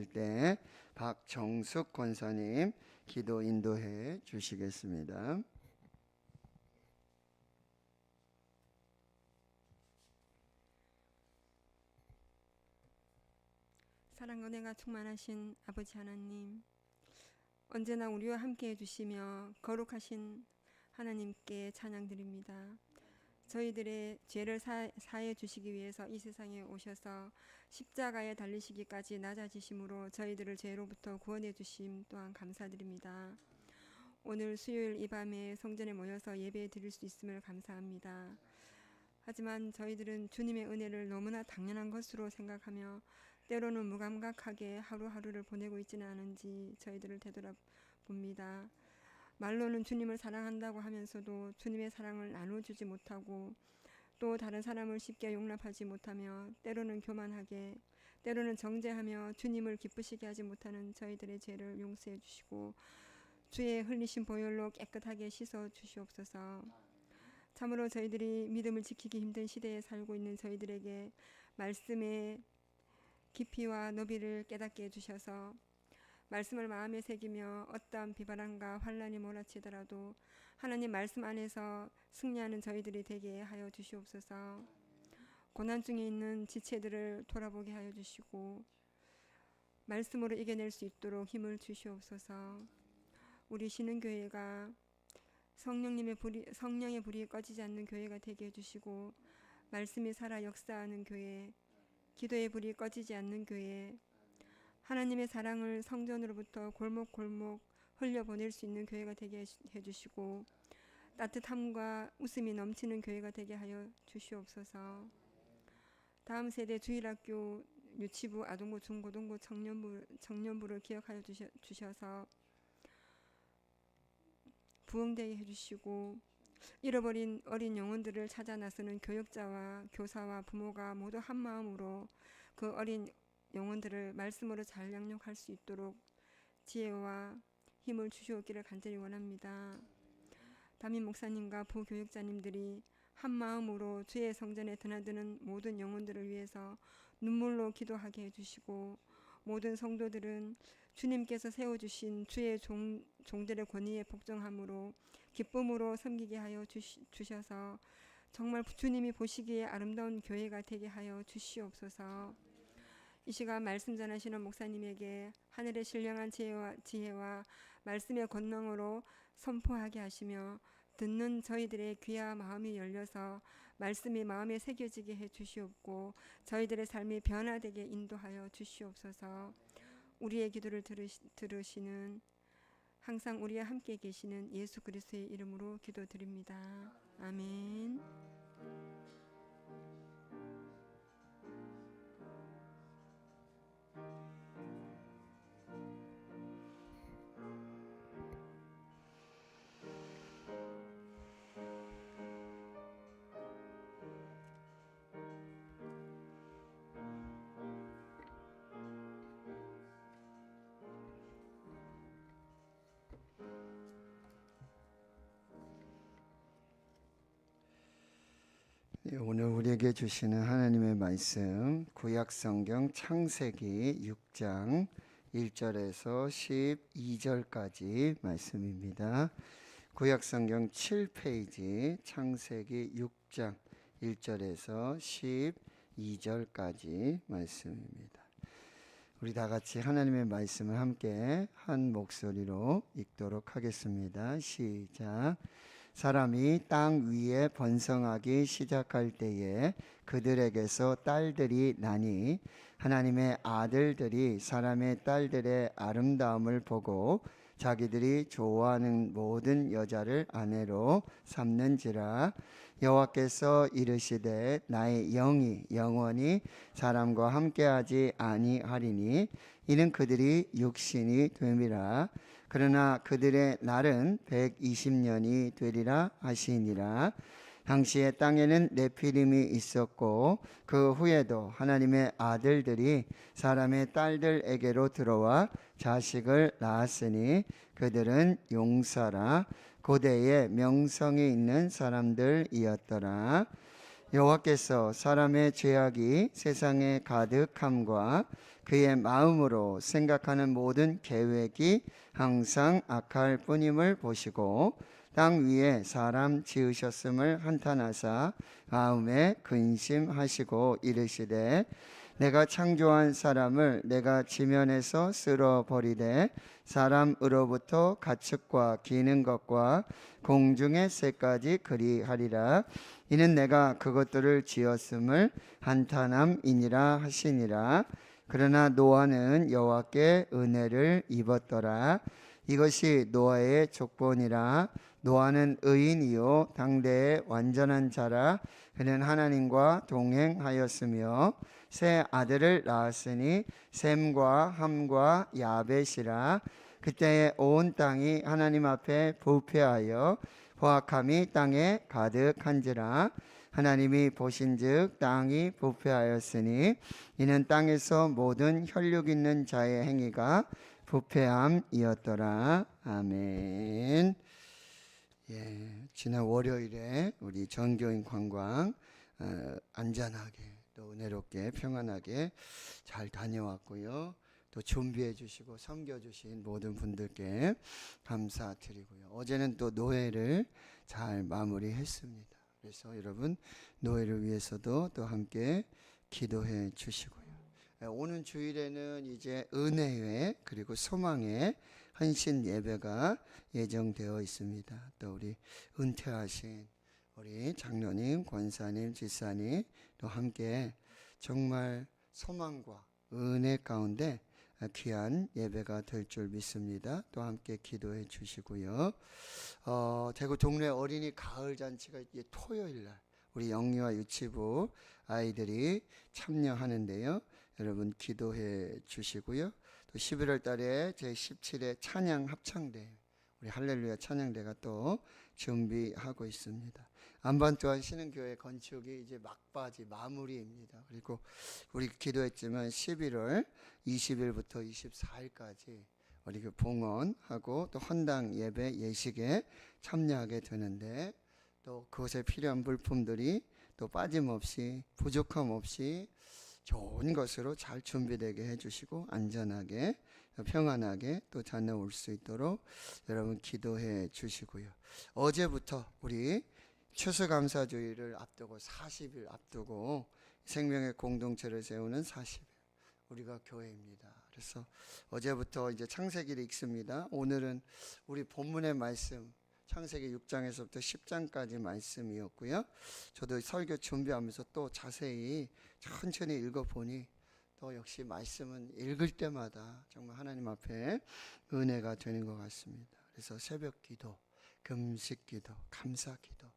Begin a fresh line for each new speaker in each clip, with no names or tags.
때 박정숙 권사님 기도 인도해 주시겠습니다.
사랑과 은혜가 충만하신 아버지 하나님, 언제나 우리와 함께 해주시며 거룩하신 하나님께 찬양드립니다. 저희들의 죄를 사해 주시기 위해서 이 세상에 오셔서 십자가에 달리시기까지 낮아지심으로 저희들을 죄로부터 구원해 주심 또한 감사드립니다. 오늘 수요일 이 밤에 성전에 모여서 예배 드릴 수 있음을 감사합니다. 하지만 저희들은 주님의 은혜를 너무나 당연한 것으로 생각하며 때로는 무감각하게 하루하루를 보내고 있지는 않은지 저희들을 되돌아봅니다. 말로는 주님을 사랑한다고 하면서도 주님의 사랑을 나눠주지 못하고 또 다른 사람을 쉽게 용납하지 못하며 때로는 교만하게 때로는 정죄하며 주님을 기쁘시게 하지 못하는 저희들의 죄를 용서해 주시고 주의 흘리신 보혈로 깨끗하게 씻어 주시옵소서. 참으로 저희들이 믿음을 지키기 힘든 시대에 살고 있는 저희들에게 말씀의 깊이와 너비를 깨닫게 해주셔서 말씀을 마음에 새기며 어떠한 비바람과 환란이 몰아치더라도 하나님 말씀 안에서 승리하는 저희들이 되게 하여 주시옵소서. 고난 중에 있는 지체들을 돌아보게 하여 주시고 말씀으로 이겨낼 수 있도록 힘을 주시옵소서. 우리 쉬는 교회가 성령의 불이 꺼지지 않는 교회가 되게 해주시고 말씀이 살아 역사하는 교회, 기도의 불이 꺼지지 않는 교회, 하나님의 사랑을 성전으로부터 골목골목 흘려보낼 수 있는 교회가 되게 해주시고 따뜻함과 웃음이 넘치는 교회가 되게 하여 주시옵소서. 다음 세대 주일학교, 유치부, 아동부, 중고등부, 청년부를 기억하여 주셔서 부흥되게 해주시고 잃어버린 어린 영혼들을 찾아 나서는 교육자와 교사와 부모가 모두 한 마음으로 그 어린 영혼들을 말씀으로 잘 양육할 수 있도록 지혜와 힘을 주시옵기를 간절히 원합니다. 담임 목사님과 부교육자님들이 한 마음으로 주의 성전에 드나드는 모든 영혼들을 위해서 눈물로 기도하게 해주시고 모든 성도들은 주님께서 세워주신 주의 종들의 권위에 복종함으로 기쁨으로 섬기게 하여 주셔서 정말 주님이 보시기에 아름다운 교회가 되게 하여 주시옵소서. 이 시간 말씀 전하시는 목사님에게 하늘의 신령한 지혜와 말씀의 권능으로 선포하게 하시며 듣는 저희들의 귀와 마음이 열려서 말씀이 마음에 새겨지게 해 주시옵고 저희들의 삶이 변화되게 인도하여 주시옵소서. 우리의 기도를 들으시는 항상 우리와 함께 계시는 예수 그리스도의 이름으로 기도드립니다. 아멘.
오늘 우리에게 주시는 하나님의 말씀 구약성경 창세기 6장 1절에서 12절까지 말씀입니다. 구약성경 7페이지 창세기 6장 1절에서 12절까지 말씀입니다. 우리 다 같이 하나님의 말씀을 함께 한 목소리로 읽도록 하겠습니다. 시작. 사람이 땅 위에 번성하기 시작할 때에 그들에게서 딸들이 나니 하나님의 아들들이 사람의 딸들의 아름다움을 보고 자기들이 좋아하는 모든 여자를 아내로 삼는지라. 여호와께서 이르시되 나의 영이 영원히 사람과 함께하지 아니하리니 이는 그들이 육신이 됨이라. 그러나 그들의 날은 120년이 되리라 하시니라. 당시에 땅에는 네피림이 있었고 그 후에도 하나님의 아들들이 사람의 딸들에게로 들어와 자식을 낳았으니 그들은 용사라 고대에 명성이 있는 사람들이었더라. 여호와께서 사람의 죄악이 세상에 가득함과 그의 마음으로 생각하는 모든 계획이 항상 악할 뿐임을 보시고 땅 위에 사람 지으셨음을 한탄하사 마음에 근심하시고 이르시되 내가 창조한 사람을 내가 지면에서 쓸어버리되 사람으로부터 가축과 기는 것과 공중의 새까지 그리하리라. 이는 내가 그것들을 지었음을 한탄함이니라 하시니라. 그러나 노아는 여호와께 은혜를 입었더라. 이것이 노아의 족본이라. 노아는 의인이요 당대의 완전한 자라. 그는 하나님과 동행하였으며 세 아들을 낳았으니 셈과 함과 야벳이라. 그때에 온 땅이 하나님 앞에 부패하여 포악함이 땅에 가득한지라. 하나님이 보신즉 땅이 부패하였으니 이는 땅에서 모든 혈육 있는 자의 행위가 부패함이었더라. 아멘. 지난 월요일에 우리 전교인 관광 안전하게 또 은혜롭게 평안하게 잘 다녀왔고요. 또 준비해 주시고 섬겨 주신 모든 분들께 감사드리고요. 어제는 또 노예를 잘 마무리했습니다. 그래서 여러분 노예를 위해서도 또 함께 기도해 주시고요. 오는 주일에는 이제 은혜회 그리고 소망의 헌신 예배가 예정되어 있습니다. 또 우리 은퇴하신 우리 장로님, 권사님, 지사님 또 함께 정말 소망과 은혜 가운데 귀한 예배가 될 줄 믿습니다. 또 함께 기도해 주시고요. 대구 동네 어린이 가을 잔치가 이제 토요일 날 우리 영유아 유치부 아이들이 참여하는데요. 여러분 기도해 주시고요. 또 11월 달에 제17회 찬양 합창대 우리 할렐루야 찬양대가 또 준비하고 있습니다. 안반도안 신흥교회 건축이 이제 막바지 마무리입니다. 그리고 우리 기도했지만 11월 20일부터 24일까지 우리 그 봉헌하고 또 헌당 예배 예식에 참여하게 되는데 또 그것에 필요한 물품들이 또 빠짐없이 부족함 없이 좋은 것으로 잘 준비되게 해주시고 안전하게 평안하게 또 다녀올 수 있도록 여러분 기도해 주시고요. 어제부터 우리 추수감사주의를 앞두고 40일 앞두고 생명의 공동체를 세우는 40일 우리가 교회입니다. 그래서 어제부터 이제 창세기를 읽습니다. 오늘은 우리 본문의 말씀 창세기 6장에서부터 10장까지 말씀이었고요. 저도 설교 준비하면서 또 자세히 천천히 읽어보니 또 역시 말씀은 읽을 때마다 정말 하나님 앞에 은혜가 되는 것 같습니다. 그래서 새벽 기도, 금식 기도, 감사 기도,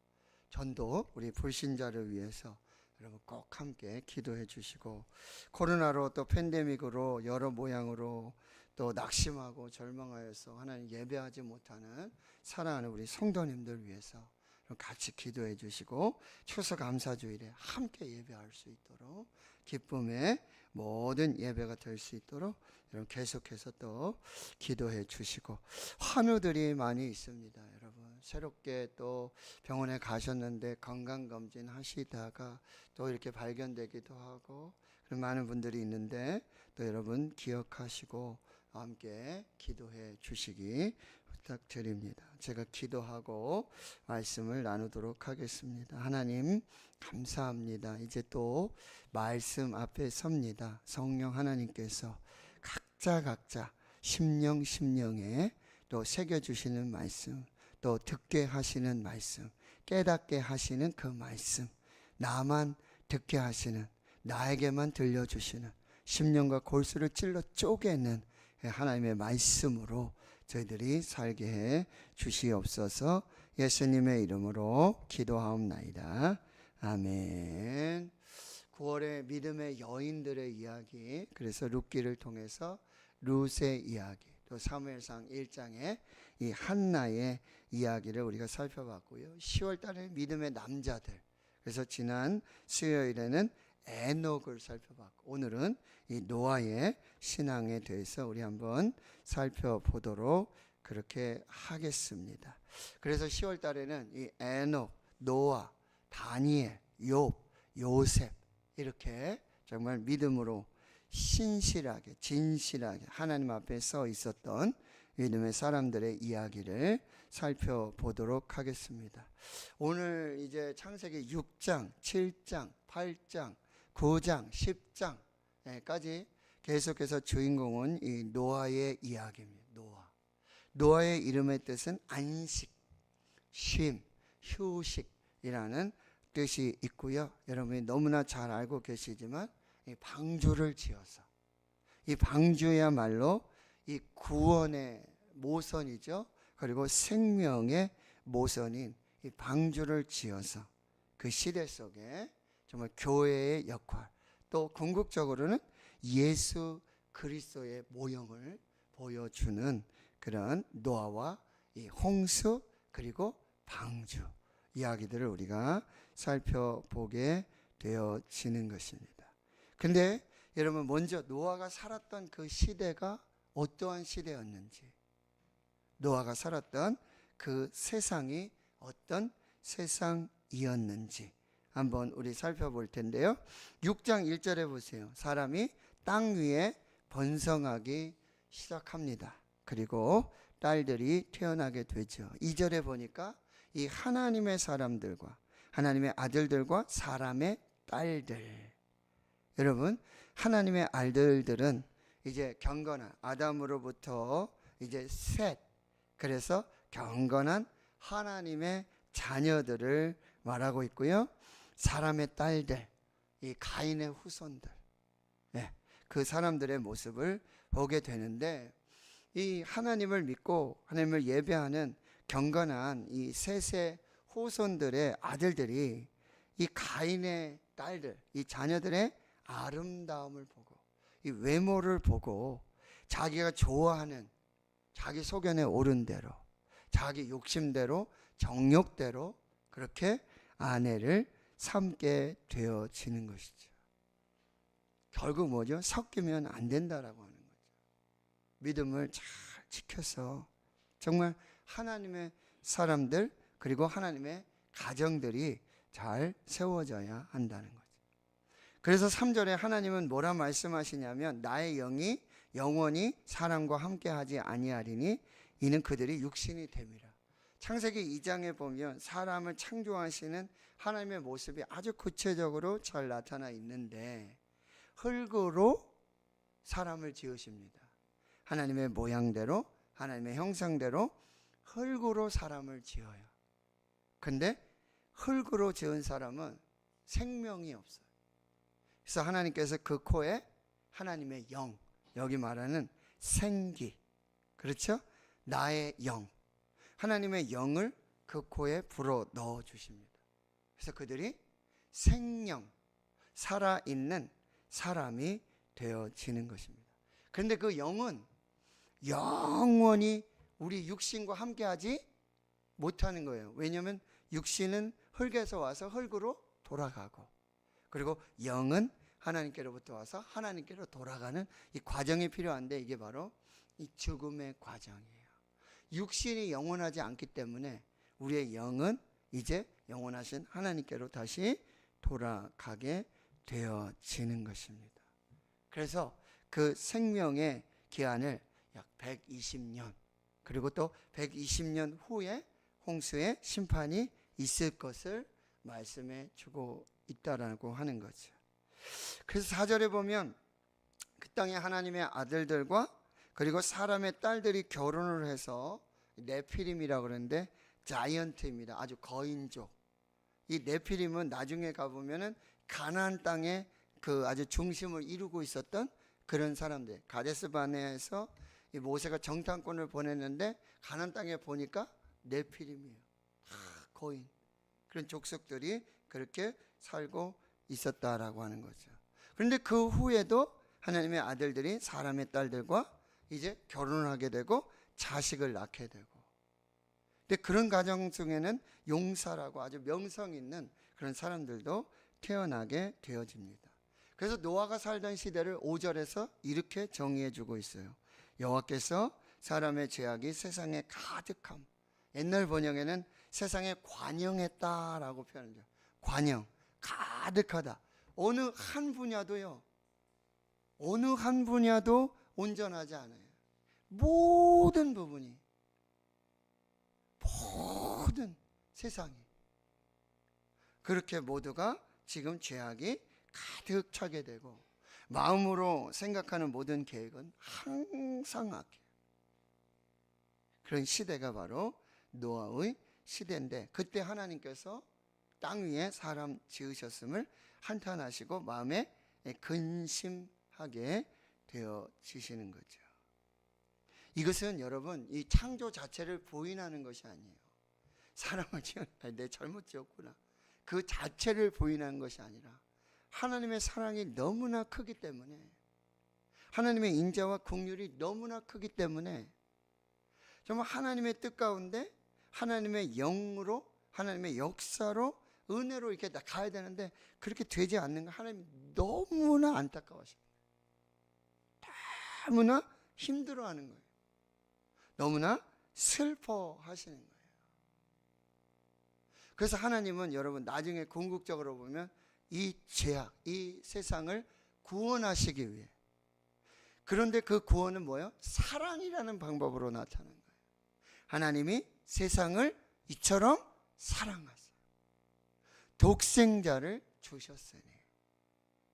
전도 우리 불신자를 위해서 여러분 꼭 함께 기도해 주시고 코로나로 또 팬데믹으로 여러 모양으로 또 낙심하고 절망하여서 하나님 예배하지 못하는 사랑하는 우리 성도님들 위해서 같이 기도해 주시고 추수감사주일에 함께 예배할 수 있도록 기쁨의 모든 예배가 될 수 있도록 여러분 계속해서 또 기도해 주시고 환우들이 많이 있습니다. 여러분 새롭게 또 병원에 가셨는데 건강검진 하시다가 또 이렇게 발견되기도 하고 그런 많은 분들이 있는데 또 여러분 기억하시고 함께 기도해 주시기 부탁드립니다. 제가 기도하고 말씀을 나누도록 하겠습니다. 하나님 감사합니다. 이제 또 말씀 앞에 섭니다. 성령 하나님께서 각자 심령에 또 새겨주시는 말씀 또 듣게 하시는 말씀 깨닫게 하시는 그 말씀 나만 듣게 하시는 나에게만 들려주시는 심령과 골수를 찔러 쪼개는 하나님의 말씀으로 저희들이 살게 해 주시옵소서. 예수님의 이름으로 기도하옵나이다. 아멘. 9월의 믿음의 여인들의 이야기 그래서 룻기를 통해서 룻의 이야기 또 사무엘상 1장의 이 한나의 이야기를 우리가 살펴봤고요. 10월 달에 믿음의 남자들 그래서 지난 수요일에는 에녹을 살펴봤고 오늘은 이 노아의 신앙에 대해서 우리 한번 살펴보도록 그렇게 하겠습니다. 그래서 10월 달에는 이 에녹, 노아, 다니엘, 욥, 요셉 이렇게 정말 믿음으로 신실하게 진실하게 하나님 앞에 서 있었던 믿음의 사람들의 이야기를 살펴보도록 하겠습니다. 오늘 이제 창세기 6장, 7장, 8장, 9장, 10장까지 계속해서 주인공은 이 노아의 이야기입니다. 노아의 이름의 뜻은 안식, 쉼, 휴식이라는 뜻이 있고요. 여러분이 너무나 잘 알고 계시지만 이 방주를 지어서, 이 방주야말로 이 구원의 모선이죠. 그리고 생명의 모선인 이 방주를 지어서 그 시대 속에 정말 교회의 역할, 또 궁극적으로는 예수 그리스도의 모형을 보여주는 그런 노아와 이 홍수 그리고 방주 이야기들을 우리가 살펴보게 되어지는 것입니다. 근데 여러분, 먼저 노아가 살았던 그 시대가 어떠한 시대였는지, 노아가 살았던 그 세상이 어떤 세상이었는지 한번 우리 살펴볼 텐데요. 6장 1절에 보세요. 사람이 땅 위에 번성하기 시작합니다. 그리고 딸들이 태어나게 되죠. 2절에 보니까 이 하나님의 사람들과 하나님의 아들들과 사람의 딸들. 여러분, 하나님의 아들들은 이제 경건한 아담으로부터 이제 셋, 그래서 경건한 하나님의 자녀들을 말하고 있고요. 사람의 딸들, 이 가인의 후손들, 그 사람들의 모습을 보게 되는데, 이 하나님을 믿고 하나님을 예배하는 경건한 이 셋의 후손들의 아들들이 이 가인의 딸들, 이 자녀들의 아름다움을 보고 이 외모를 보고 자기가 좋아하는 자기 소견에 오른 대로 자기 욕심대로 정욕대로 그렇게 아내를 삼게 되어지는 것이죠. 결국 뭐죠? 섞이면 안 된다라고 하는 거죠. 믿음을 잘 지켜서 정말 하나님의 사람들 그리고 하나님의 가정들이 잘 세워져야 한다는 거죠. 그래서 3절에 하나님은 뭐라 말씀하시냐면 나의 영이 영원히 사람과 함께하지 아니하리니 이는 그들이 육신이 됨이라. 창세기 2장에 보면 사람을 창조하시는 하나님의 모습이 아주 구체적으로 잘 나타나 있는데, 흙으로 사람을 지으십니다. 하나님의 모양대로 하나님의 형상대로 흙으로 사람을 지어요. 근데 흙으로 지은 사람은 생명이 없어요. 그래서 하나님께서 그 코에 하나님의 영, 여기 말하는 생기, 그렇죠? 나의 영, 하나님의 영을 그 코에 불어 넣어 주십니다. 그래서 그들이 생명, 살아있는 사람이 되어지는 것입니다. 그런데 그 영은 영원히 우리 육신과 함께하지 못하는 거예요. 왜냐하면 육신은 흙에서 와서 흙으로 돌아가고, 그리고 영은 하나님께로부터 와서 하나님께로 돌아가는 이 과정이 필요한데, 이게 바로 이 죽음의 과정이에요. 육신이 영원하지 않기 때문에 우리의 영은 이제 영원하신 하나님께로 다시 돌아가게 되어지는 것입니다. 그래서 그 생명의 기한을 약 120년, 그리고 또 120년 후에 홍수의 심판이 있을 것을 말씀해 주고 있다라고 하는 거죠. 그래서 4절에 보면 그 땅에 하나님의 아들들과 그리고 사람의 딸들이 결혼을 해서 네피림이라고 그러는데 자이언트입니다. 아주 거인족. 이 네피림은 나중에 가보면은 가나안 땅에 그 아주 중심을 이루고 있었던 그런 사람들. 가데스 바네아에서 이 모세가 정탐꾼을 보냈는데 가나안 땅에 보니까 네피림이에요. 거인. 그런 족속들이 그렇게 살고 있었다라고 하는 거죠. 그런데 그 후에도 하나님의 아들들이 사람의 딸들과 이제 결혼을 하게 되고 자식을 낳게 되고, 근데 그런 가정 중에는 용사라고 아주 명성 있는 그런 사람들도 태어나게 되어집니다. 그래서 노아가 살던 시대를 5절에서 이렇게 정의해 주고 있어요. 여호와께서 사람의 죄악이 세상에 가득함. 옛날 번역에는 세상에 관영했다라고 표현해요. 관영, 가득하다. 어느 한 분야도요, 어느 한 분야도 온전하지 않아요. 모든 부분이, 모든 세상이 그렇게 모두가 지금 죄악이 가득 차게 되고 마음으로 생각하는 모든 계획은 항상 악해요. 그런 시대가 바로 노아의 시대인데, 그때 하나님께서 땅 위에 사람 지으셨음을 한탄하시고 마음에 근심하게 되어지시는 거죠. 이것은 여러분 이 창조 자체를 부인하는 것이 아니에요. 사람을 지었다, 내 잘못 지었구나, 그 자체를 부인하는 것이 아니라 하나님의 사랑이 너무나 크기 때문에, 하나님의 인자와 긍휼이 너무나 크기 때문에 정말 하나님의 뜻 가운데 하나님의 영으로, 하나님의 역사로, 은혜로 이렇게 가야 되는데 그렇게 되지 않는 거 하나님이 너무나 안타까워하십니다. 너무나 힘들어하는 거예요. 너무나 슬퍼하시는 거예요. 그래서 하나님은 여러분 나중에 궁극적으로 보면 이 죄악, 이 세상을 구원하시기 위해, 그런데 그 구원은 뭐예요? 사랑이라는 방법으로 나타난 거예요. 하나님이 세상을 이처럼 사랑하세요. 독생자를 주셨으니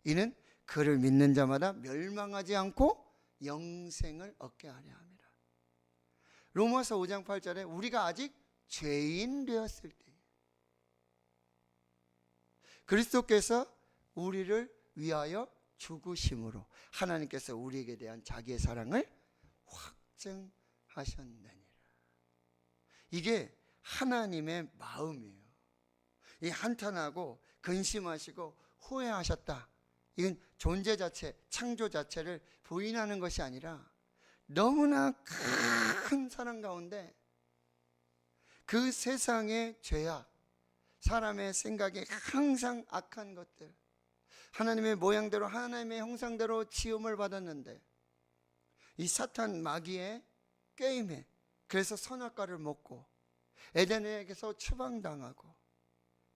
이는 그를 믿는 자마다 멸망하지 않고 영생을 얻게 하려 함이라. 로마서 5장 8절에 우리가 아직 죄인 되었을 때 그리스도께서 우리를 위하여 죽으심으로 하나님께서 우리에게 대한 자기의 사랑을 확증하셨느니라. 이게 하나님의 마음이에요. 이 한탄하고 근심하시고 후회하셨다, 이건 존재 자체, 창조 자체를 부인하는 것이 아니라 너무나 큰 사랑 가운데 그 세상의 죄악, 사람의 생각이 항상 악한 것들, 하나님의 모양대로 하나님의 형상대로 지음을 받았는데 이 사탄 마귀의 게임에, 그래서 선악과를 먹고 에덴에게서 추방당하고,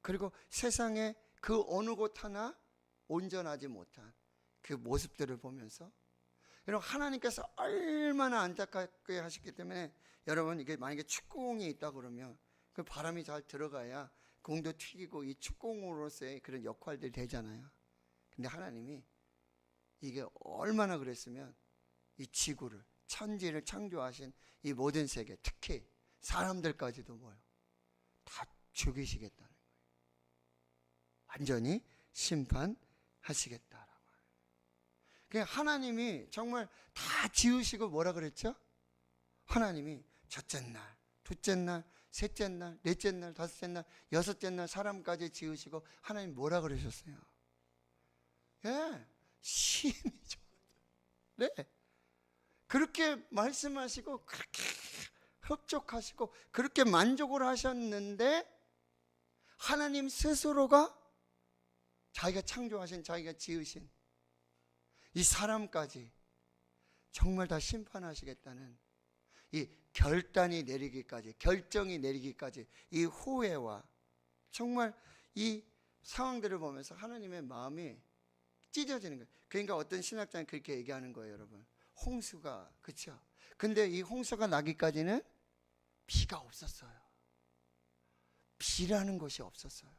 그리고 세상의 그 어느 곳 하나 온전하지 못한 그 모습들을 보면서 여러분 하나님께서 얼마나 안타깝게 하셨기 때문에, 여러분 이게 만약에 축구공이 있다 그러면 그 바람이 잘 들어가야 공도 튀기고 이 축구공으로서의 그런 역할들이 되잖아요. 근데 하나님이 이게 얼마나 그랬으면 이 지구를, 천지를 창조하신 이 모든 세계, 특히 사람들까지도 뭐요? 다 죽이시겠다는 거예요. 완전히 심판하시겠다라고. 그냥 하나님이 정말 다 지으시고 뭐라 그랬죠? 하나님이 첫째 날, 둘째 날, 셋째 날, 넷째 날, 다섯째 날, 여섯째 날 사람까지 지으시고 하나님 뭐라 그러셨어요? 예, 심히 좋아. 네, 그렇게 말씀하시고 그렇게 흡족하시고 그렇게 만족을 하셨는데 하나님 스스로가 자기가 창조하신, 자기가 지으신 이 사람까지 정말 다 심판하시겠다는 이 결단이 내리기까지, 결정이 내리기까지 이 후회와 정말 이 상황들을 보면서 하나님의 마음이 찢어지는 거예요. 그러니까 어떤 신학자는 그렇게 얘기하는 거예요, 여러분. 홍수가, 그렇죠? 근데 이 홍수가 나기까지는 비가 없었어요. 비라는 것이 없었어요.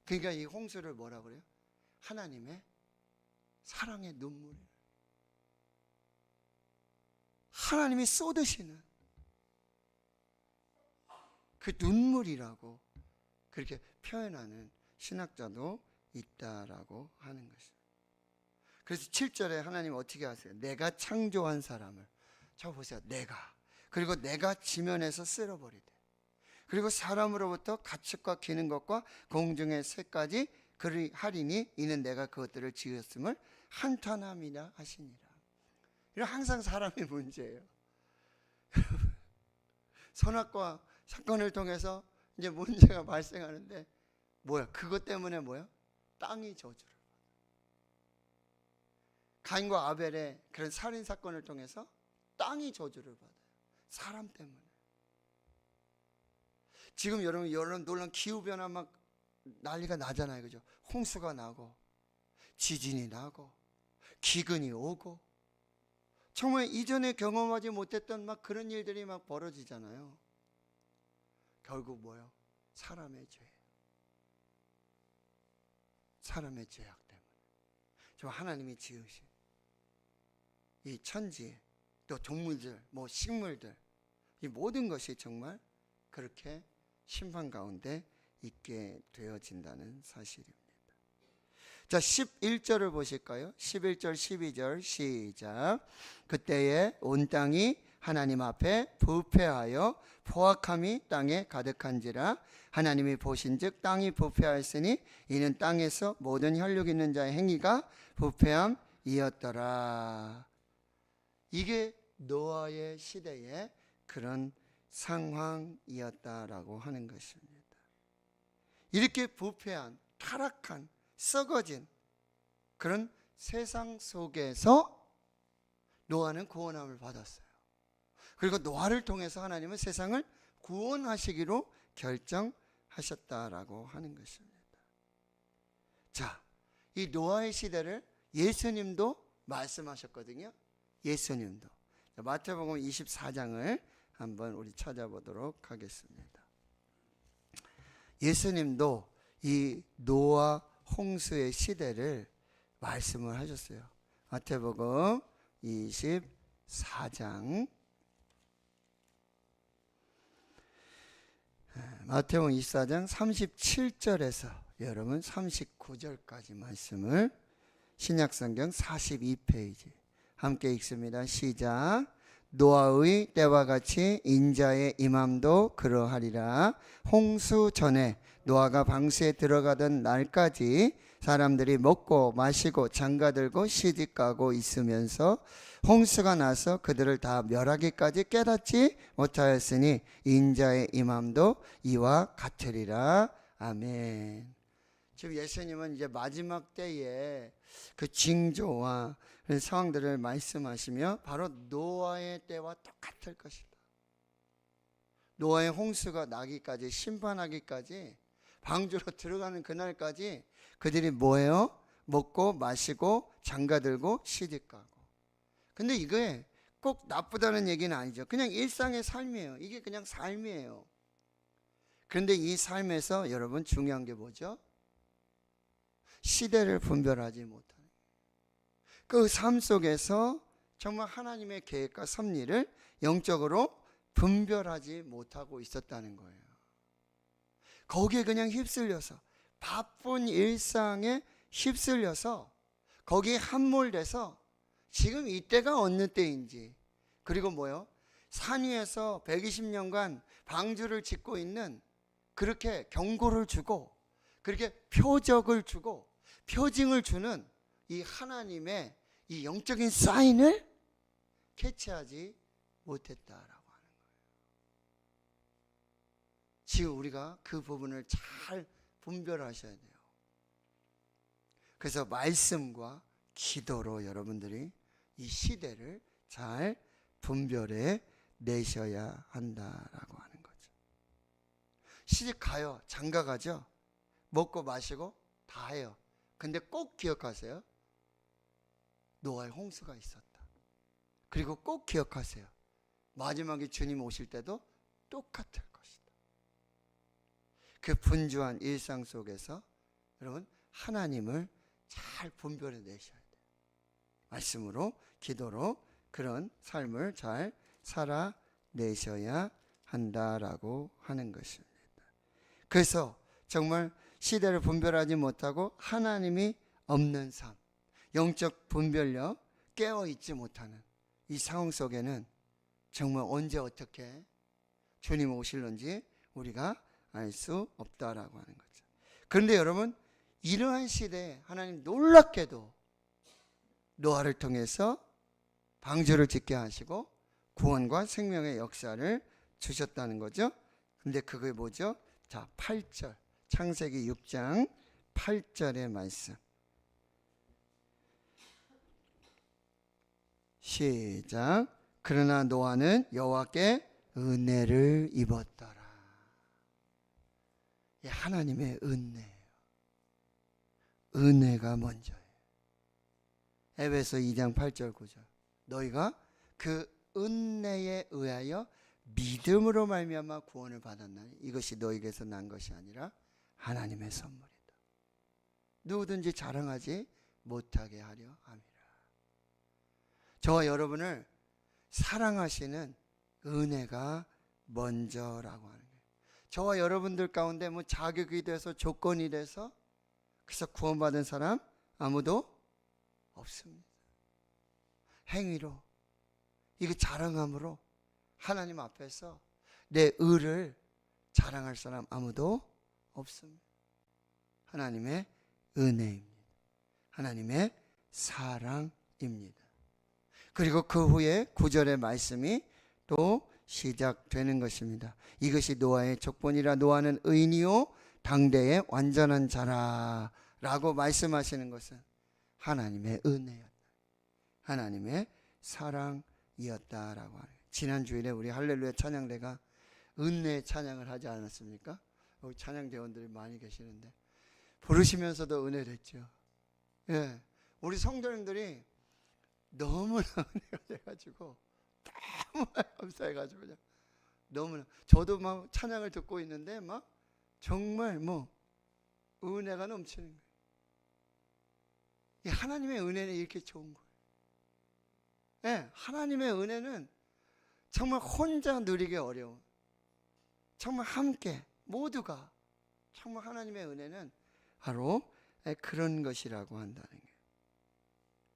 그러니까 이 홍수를 뭐라 그래요? 하나님의 사랑의 눈물, 하나님이 쏟으시는 그 눈물이라고 그렇게 표현하는 신학자도 있다라고 하는 것입니다. 그래서 7절에 하나님 어떻게 하세요? 내가 창조한 사람을, 저 보세요, 내가, 그리고 내가 지면에서 쓸어버리되, 그리고 사람으로부터 가축과 기는 것과 공중의 새까지 그리 하리니 이는 내가 그것들을 지었음을 한탄함이라 하시니라. 이런 항상 사람이 문제예요. 선악과 사건을 통해서 이제 문제가 발생하는데 뭐야? 그것 때문에 뭐야? 땅이 저주를 받아요. 가인과 아벨의 그런 살인 사건을 통해서 땅이 저주를 받아요. 사람 때문에. 지금 여러분 놀란 기후변화 막 난리가 나잖아요, 그죠? 홍수가 나고 지진이 나고 기근이 오고 정말 이전에 경험하지 못했던 막 그런 일들이 막 벌어지잖아요. 결국 뭐요? 사람의 죄. 사람의 죄악 때문에. 저 하나님이 지으신 이 천지, 또 동물들, 뭐 식물들, 이 모든 것이 정말 그렇게 심판 가운데 있게 되어진다는 사실입니다. 자, 11절을 보실까요? 11절, 12절 시작. 그때에 온 땅이 하나님 앞에 부패하여 포악함이 땅에 가득한지라 하나님이 보신즉 땅이 부패하였으니 이는 땅에서 모든 혈육 있는 자의 행위가 부패함이었더라. 이게 노아의 시대의 그런 상황이었다라고 하는 것입니다. 이렇게 부패한, 타락한, 썩어진 그런 세상 속에서 노아는 구원함을 받았어요. 그리고 노아를 통해서 하나님은 세상을 구원하시기로 결정하셨다라고 하는 것입니다. 자, 이 노아의 시대를 예수님도 말씀하셨거든요. 예수님도. 마태복음 24장을 한번 우리 찾아보도록 하겠습니다. 예수님도 이 노아 홍수의 시대를 말씀을 하셨어요. 마태복음 24장. 마태복음 24장 37절에서 여러분 39절까지 말씀을 신약성경 42페이지 함께 읽습니다. 시작. 노아의 때와 같이 인자의 임함도 그러하리라. 홍수 전에 노아가 방수에 들어가던 날까지 사람들이 먹고 마시고 장가들고 시집가고 있으면서 홍수가 나서 그들을 다 멸하기까지 깨닫지 못하였으니 인자의 임함도 이와 같으리라. 아멘. 지금 예수님은 이제 마지막 때에 그 징조와 상황들을 말씀하시며 바로 노아의 때와 똑같을 것이다. 노아의 홍수가 나기까지, 심판하기까지, 방주로 들어가는 그날까지 그들이 뭐예요? 먹고 마시고 장가들고 시집가고. 근데 이게 꼭 나쁘다는 얘기는 아니죠. 그냥 일상의 삶이에요. 이게 그냥 삶이에요. 그런데 이 삶에서 여러분 중요한 게 뭐죠? 시대를 분별하지 못하는 그 삶 속에서 정말 하나님의 계획과 섭리를 영적으로 분별하지 못하고 있었다는 거예요. 거기에 그냥 휩쓸려서 바쁜 일상에 휩쓸려서 거기에 함몰돼서 지금 이때가 어느 때인지, 그리고 뭐요? 산 위에서 120년간 방주를 짓고 있는, 그렇게 경고를 주고 그렇게 표적을 주고 표징을 주는 이 하나님의 이 영적인 사인을 캐치하지 못했다라고 하는 거예요. 지금 우리가 그 부분을 잘 분별하셔야 돼요. 그래서 말씀과 기도로 여러분들이 이 시대를 잘 분별해 내셔야 한다라고 하는 거죠. 시집 가요. 장가 가죠. 먹고 마시고 다 해요. 근데 꼭 기억하세요. 노아의 홍수가 있었다. 그리고 꼭 기억하세요. 마지막에 주님 오실 때도 똑같을 것이다. 그 분주한 일상 속에서 여러분 하나님을 잘 분별해 내셔야 돼요. 말씀으로, 기도로 그런 삶을 잘 살아내셔야 한다라고 하는 것입니다. 그래서 정말 시대를 분별하지 못하고 하나님이 없는 삶, 영적 분별력, 깨어있지 못하는 이 상황 속에는 정말 언제 어떻게 주님 오실런지 우리가 알 수 없다라고 하는 거죠. 그런데 여러분, 이러한 시대에 하나님 놀랍게도 노아를 통해서 방주를 짓게 하시고 구원과 생명의 역사를 주셨다는 거죠. 근데 그게 뭐죠? 자, 8절, 창세기 6장 8절의 말씀 시작. 그러나 노아는 여호와께 은혜를 입었더라. 하나님의 은혜예요. 은혜가 먼저예요. 에베소 2장 8절 9절. 너희가 그 은혜에 의하여 믿음으로 말미암아 구원을 받았나니 이것이 너희에게서 난 것이 아니라 하나님의 선물이다. 누구든지 자랑하지 못하게 하려 함이라. 저와 여러분을 사랑하시는 은혜가 먼저라고 하는 거예요. 저와 여러분들 가운데 뭐 자격이 돼서 조건이 돼서 그래서 구원받은 사람 아무도 없습니다. 행위로, 이거 자랑함으로 하나님 앞에서 내 의를 자랑할 사람 아무도 없습니다. 하나님의 은혜입니다. 하나님의 사랑입니다. 그리고 그 후에 9절의 말씀이 또 시작되는 것입니다. 이것이 노아의 족본이라 노아는 의인이요 당대의 완전한 자라 라고 말씀하시는 것은 하나님의 은혜였다. 하나님의 사랑이었다라고 하네요. 지난 주일에 우리 할렐루야 찬양대가 은혜 찬양을 하지 않았습니까? 여기 찬양대원들이 많이 계시는데 부르시면서도 은혜를 했죠. 예, 우리 성도님들이 너무나 은혜가 돼가지고 너무나 감사해가지고 그냥 너무나 저도 막 찬양을 듣고 있는데 막 정말 뭐 은혜가 넘치는 거예요. 이 하나님의 은혜는 이렇게 좋은 거예요. 예, 하나님의 은혜는 정말 혼자 누리기 어려운, 정말 함께 모두가 정말 하나님의 은혜는 바로 그런 것이라고 한다는 거예요.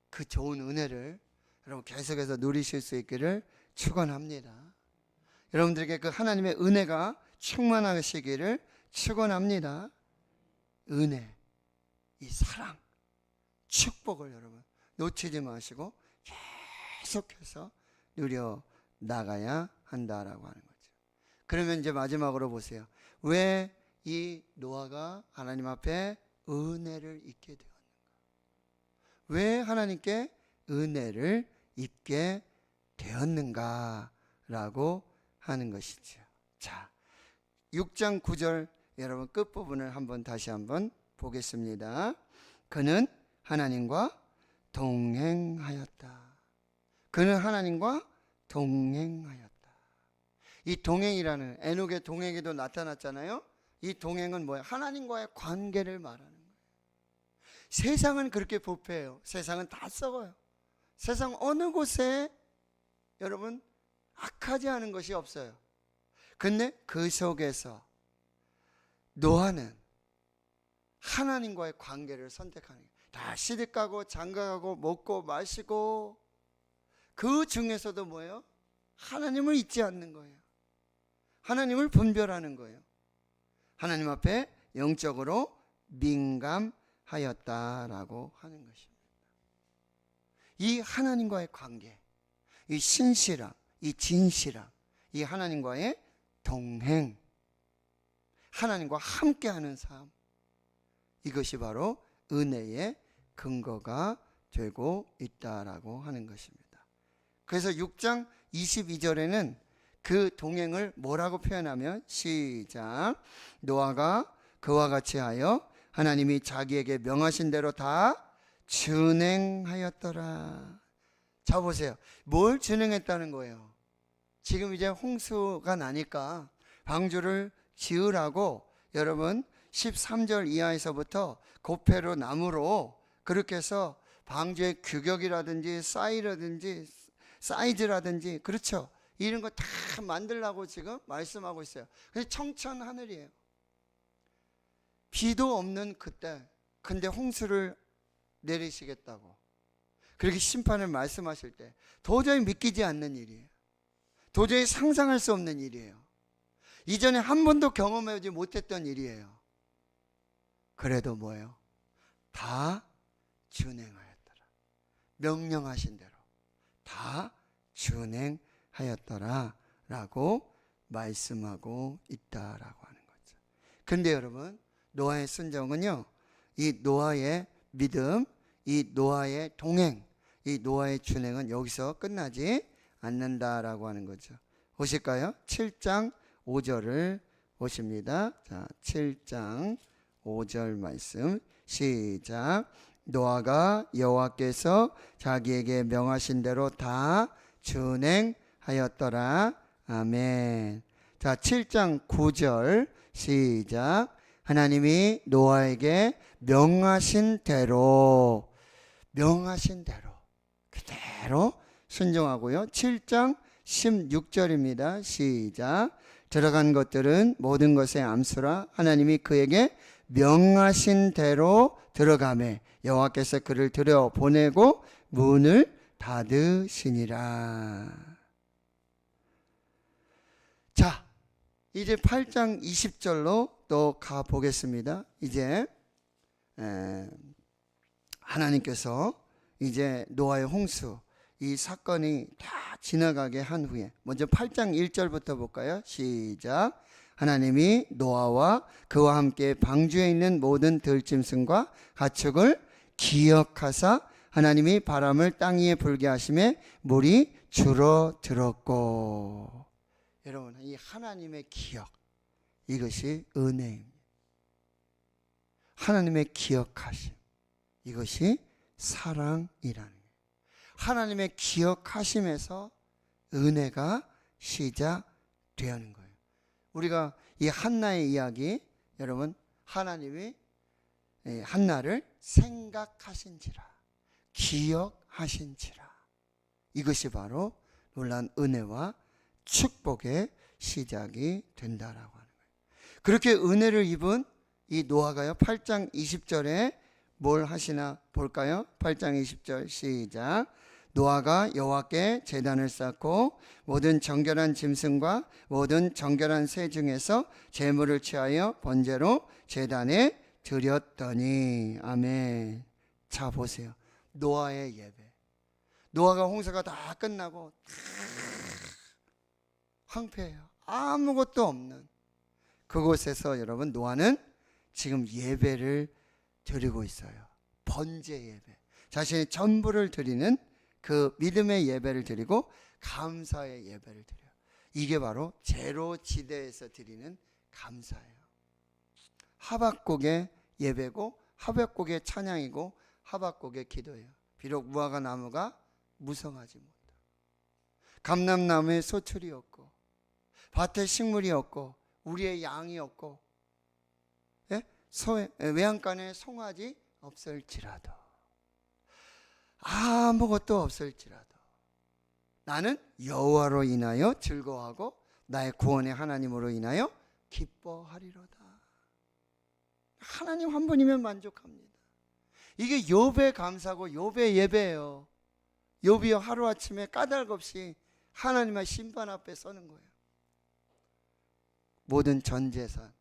그 좋은 은혜를 여러분 계속해서 누리실 수 있기를 축원합니다. 여러분들에게 그 하나님의 은혜가 충만하시기를 축원합니다. 은혜, 이 사랑, 축복을 여러분 놓치지 마시고 계속해서 누려 나가야 한다라고 하는 거죠. 그러면 이제 마지막으로 보세요. 왜 이 노아가 하나님 앞에 은혜를 입게 되었는가? 왜 하나님께 은혜를 입게 되었는가라고 하는 것이죠. 자, 6장 9절 여러분 끝부분을 다시 한번 보겠습니다. 그는 하나님과 동행하였다. 그는 하나님과 동행하였다. 이 동행이라는 에녹의 동행에도 나타났잖아요. 이 동행은 뭐예요? 하나님과의 관계를 말하는 거예요. 세상은 그렇게 부패해요. 세상은 다 썩어요. 세상 어느 곳에 여러분 악하지 않은 것이 없어요. 근데 그 속에서 노아는 하나님과의 관계를 선택하는 거예요. 다 시집가고 장가가고 먹고 마시고 그 중에서도 뭐예요? 하나님을 잊지 않는 거예요. 하나님을 분별하는 거예요. 하나님 앞에 영적으로 민감하였다라고 하는 것입니다. 이 하나님과의 관계, 이 신실함, 이 진실함, 이 하나님과의 동행, 하나님과 함께하는 삶, 이것이 바로 은혜의 근거가 되고 있다라고 하는 것입니다. 그래서 6장 22절에는 그 동행을 뭐라고 표현하면 시작. 노아가 그와 같이 하여 하나님이 자기에게 명하신 대로 다 준행하였더라. 자 보세요. 뭘 준행했다는 거예요? 지금 이제 홍수가 나니까 방주를 지으라고 여러분 13절 이하에서부터 고패로 나무로 그렇게 해서 방주의 규격이라든지 사이즈라든지 그렇죠. 이런 거 다 만들라고 지금 말씀하고 있어요. 근데 청천 하늘이에요. 비도 없는 그때 근데 홍수를 내리시겠다고 그렇게 심판을 말씀하실 때 도저히 믿기지 않는 일이에요. 도저히 상상할 수 없는 일이에요. 이전에 한 번도 경험하지 못했던 일이에요. 그래도 뭐예요? 다 준행하였더라. 명령하신 대로 다 준행하였더라 라고 말씀하고 있다라고 하는 거죠. 근데 여러분 노아의 순종은요, 이 노아의 믿음, 이 노아의 동행, 이 노아의 준행은 여기서 끝나지 않는다라고 하는 거죠. 보실까요? 7장 5절을 보십니다. 자, 7장 5절 말씀 시작. 노아가 여호와께서 자기에게 명하신 대로 다 준행하였더라. 아멘. 자, 7장 9절 시작. 하나님이 노아에게 명하신 대로 그대로 순종하고요. 7장 16절입니다. 시작. 들어간 것들은 모든 것의 암수라. 하나님이 그에게 명하신 대로 들어가매 여호와께서 그를 들여 보내고 문을 닫으시니라. 자, 이제 8장 20절로 또 가보겠습니다. 이제 하나님께서 이제 노아의 홍수 이 사건이 다 지나가게 한 후에 먼저 8장 1절부터 볼까요? 시작. 하나님이 노아와 그와 함께 방주에 있는 모든 들짐승과 가축을 기억하사 하나님이 바람을 땅 위에 불게 하심에 물이 줄어들었고. 여러분, 이 하나님의 기억, 이것이 은혜입니다. 하나님의 기억하심, 이것이 사랑이라는 거예요. 하나님의 기억하심에서 은혜가 시작되는 거예요. 우리가 이 한나의 이야기, 여러분, 하나님이 한나를 생각하신지라, 기억하신지라, 이것이 바로 놀라운 은혜와 축복의 시작이 된다라고 하는 거예요. 그렇게 은혜를 입은 이 노아가요, 8장 20절에 뭘 하시나 볼까요? 8장 20절 시작. 노아가 여호와께 제단을 쌓고 모든 정결한 짐승과 모든 정결한 새 중에서 제물을 취하여 번제로 제단에 드렸더니. 아멘. 자, 보세요. 노아의 예배. 노아가 홍수가 다 끝나고 황폐해요. 아무것도 없는 그곳에서 여러분, 노아는 지금 예배를 드리고 있어요. 번제 예배. 자신의 전부를 드리는 그 믿음의 예배를 드리고 감사의 예배를 드려요. 이게 바로 제로지대에서 드리는 감사예요. 하박국의 예배고 하박국의 찬양이고 하박국의 기도예요. 비록 무화과 나무가 무성하지 못하고 감람나무에 소출이 없고 밭에 식물이 없고 우리의 양이 없고 외양간에 송아지 없을지라도 아무것도 없을지라도 나는 여호와로 인하여 즐거워하고 나의 구원의 하나님으로 인하여 기뻐하리로다. 하나님 한 분이면 만족합니다. 이게 욥의 감사고 욥의 예배예요. 욥이 하루아침에 까닭없이 하나님의 심판 앞에 서는 거예요. 모든 전 재산,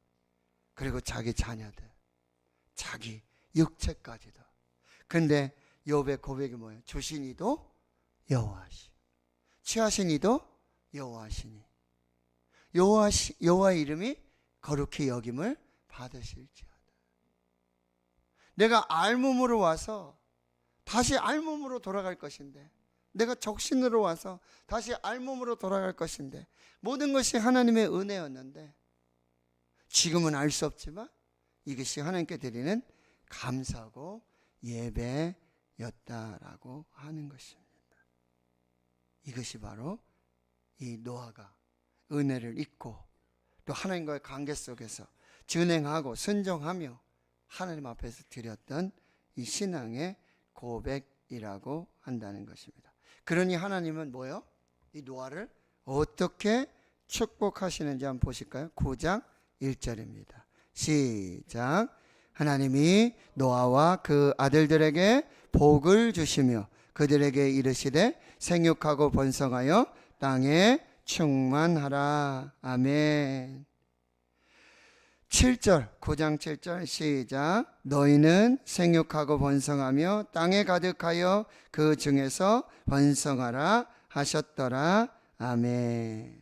그리고 자기 자녀들, 자기 육체까지도. 근데 욥의 고백이 뭐예요? 주신 이도 여호와시, 취하신 이도 여호와시니 여호와의 이름이 거룩히 여김을 받으실지어다. 내가 알몸으로 와서 다시 알몸으로 돌아갈 것인데, 내가 적신으로 와서 다시 알몸으로 돌아갈 것인데, 모든 것이 하나님의 은혜였는데 지금은 알 수 없지만 이것이 하나님께 드리는 감사고 예배였다라고 하는 것입니다. 이것이 바로 이 노아가 은혜를 잊고 또 하나님과의 관계 속에서 준행하고 순종하며 하나님 앞에서 드렸던 이 신앙의 고백이라고 한다는 것입니다. 그러니 하나님은 뭐요? 이 노아를 어떻게 축복하시는지 한번 보실까요? 9장 1절입니다. 시작. 하나님이 노아와 그 아들들에게 복을 주시며 그들에게 이르시되 생육하고 번성하여 땅에 충만하라. 아멘. 7절, 9장 7절 시작. 너희는 생육하고 번성하며 땅에 가득하여 그 중에서 번성하라 하셨더라. 아멘.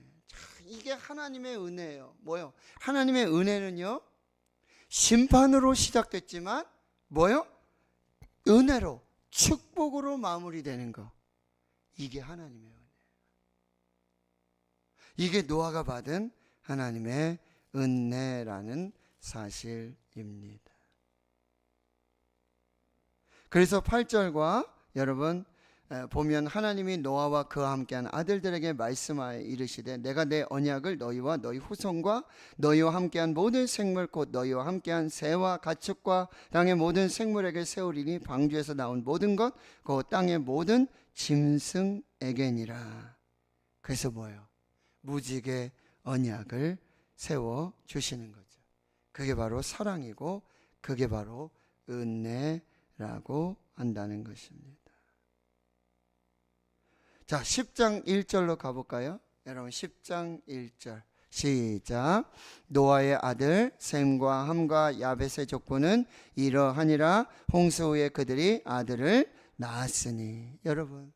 이게 하나님의 은혜예요. 뭐요? 하나님의 은혜는요, 심판으로 시작됐지만 뭐요? 은혜로, 축복으로 마무리되는 거. 이게 하나님의 은혜. 이게 노아가 받은 하나님의 은혜라는 사실입니다. 그래서 8절과 여러분 보면 하나님이 노아와 그와 함께한 아들들에게 말씀하여 이르시되 내가 내 언약을 너희와 너희 후손과 너희와 함께한 모든 생물 곧 너희와 함께한 새와 가축과 땅의 모든 생물에게 세우리니 방주에서 나온 모든 것 곧 땅의 모든 짐승에게니라. 그래서 뭐예요? 무지개 언약을 세워 주시는 거죠. 그게 바로 사랑이고 그게 바로 은혜라고 한다는 것입니다. 자, 10장 1절로 가볼까요? 여러분 10장 1절 시작. 노아의 아들 셈과 함과 야벳의 족보는 이러하니라. 홍수 후에 그들이 아들을 낳았으니. 여러분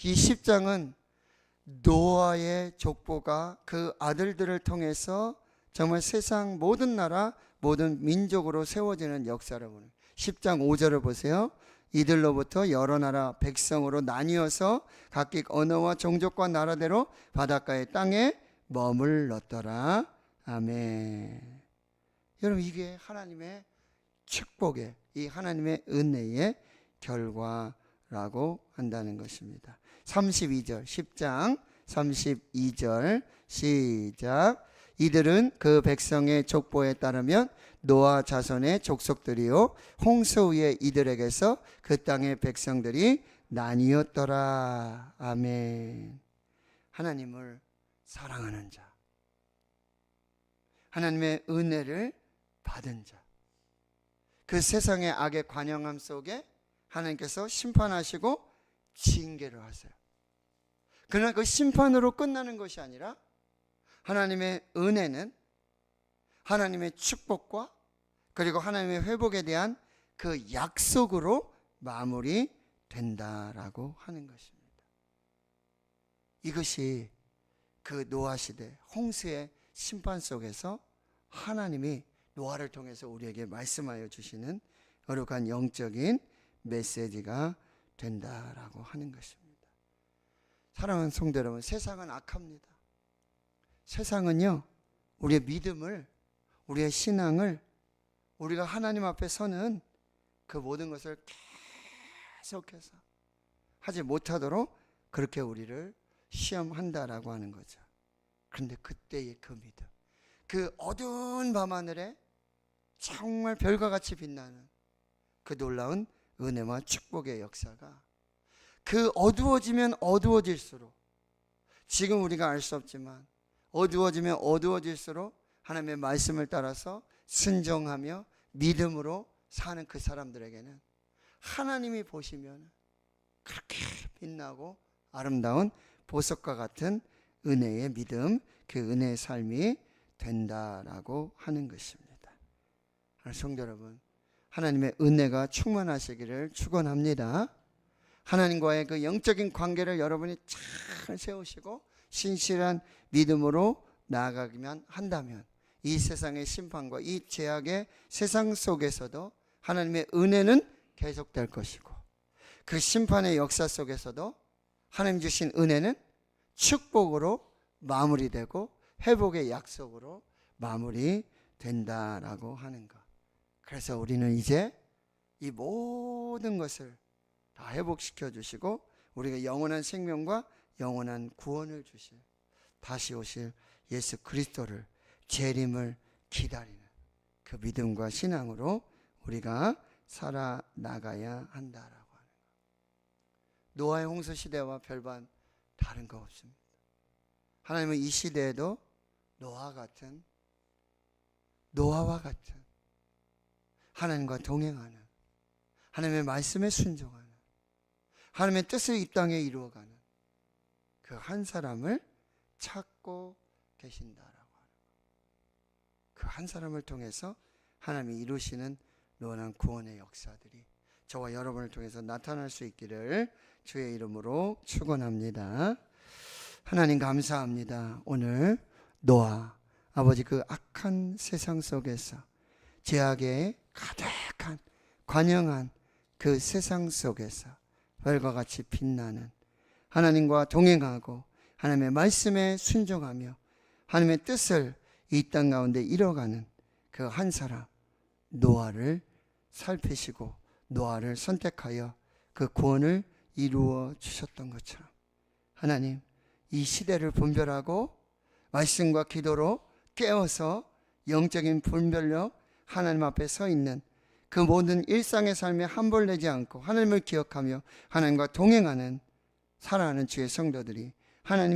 이 10장은 노아의 족보가 그 아들들을 통해서 정말 세상 모든 나라 모든 민족으로 세워지는 역사를 보는 10장 5절을 보세요. 이들로부터 여러 나라 백성으로 나뉘어서 각기 언어와 종족과 나라대로 바닷가의 땅에 머물렀더라. 아멘. 여러분 이게 하나님의 축복의 이 하나님의 은혜의 결과라고 한다는 것입니다. 32절 10장 32절 시작. 이들은 그 백성의 족보에 따르면 노아 자손의 족속들이요 홍수 후에 이들에게서 그 땅의 백성들이 나뉘었더라. 아멘. 하나님을 사랑하는 자, 하나님의 은혜를 받은 자, 그 세상의 악의 관영함 속에 하나님께서 심판하시고 징계를 하세요. 그러나 그 심판으로 끝나는 것이 아니라 하나님의 은혜는 하나님의 축복과 그리고 하나님의 회복에 대한 그 약속으로 마무리된다라고 하는 것입니다. 이것이 그 노아 시대 홍수의 심판 속에서 하나님이 노아를 통해서 우리에게 말씀하여 주시는 거룩한 영적인 메시지가 된다라고 하는 것입니다. 사랑하는 성도 여러분, 세상은 악합니다. 세상은요, 우리의 믿음을, 우리의 신앙을, 우리가 하나님 앞에 서는 그 모든 것을 계속해서 하지 못하도록 그렇게 우리를 시험한다라고 하는 거죠. 그런데 그때의 그 믿음, 그 어두운 밤하늘에 정말 별과 같이 빛나는 그 놀라운 은혜와 축복의 역사가 그 어두워지면 어두워질수록, 지금 우리가 알 수 없지만 어두워지면 어두워질수록 하나님의 말씀을 따라서 순종하며 믿음으로 사는 그 사람들에게는 하나님이 보시면 그렇게 빛나고 아름다운 보석과 같은 은혜의 믿음, 그 은혜의 삶이 된다라고 하는 것입니다. 성도 여러분, 하나님의 은혜가 충만하시기를 축원합니다. 하나님과의 그 영적인 관계를 여러분이 잘 세우시고 신실한 믿음으로 나아가기만 한다면 이 세상의 심판과 이 죄악의 세상 속에서도 하나님의 은혜는 계속될 것이고, 그 심판의 역사 속에서도 하나님 주신 은혜는 축복으로 마무리되고 회복의 약속으로 마무리된다라고 하는 것. 그래서 우리는 이제 이 모든 것을 다 회복시켜 주시고 우리가 영원한 생명과 영원한 구원을 주실, 다시 오실 예수 그리스도를, 재림을 기다리는 그 믿음과 신앙으로 우리가 살아나가야 한다라고 하는 것. 노아의 홍수 시대와 별반 다른 거 없습니다. 하나님은 이 시대에도 노아와 같은 하나님과 동행하는, 하나님의 말씀에 순종하는, 하나님의 뜻을 이 땅에 이루어가는 그 한 사람을 찾고 계신다라고 하는 것. 그 한 사람을 통해서 하나님이 이루시는 노원한 구원의 역사들이 저와 여러분을 통해서 나타날 수 있기를 주의 이름으로 축원합니다. 하나님 감사합니다. 오늘 노아 아버지 그 악한 세상 속에서, 죄악에 가득한 관영한 그 세상 속에서 별과 같이 빛나는, 하나님과 동행하고 하나님의 말씀에 순종하며 하나님의 뜻을 이 땅 가운데 이뤄가는 그 한 사람 노아를 살피시고 노아를 선택하여 그 구원을 이루어 주셨던 것처럼 하나님, 이 시대를 분별하고 말씀과 기도로 깨어서 영적인 분별력 하나님 앞에 서 있는 그 모든 일상의 삶에 함벌 내지 않고 하나님을 기억하며 하나님과 동행하는 살아가는 주의 성도들이 하나님의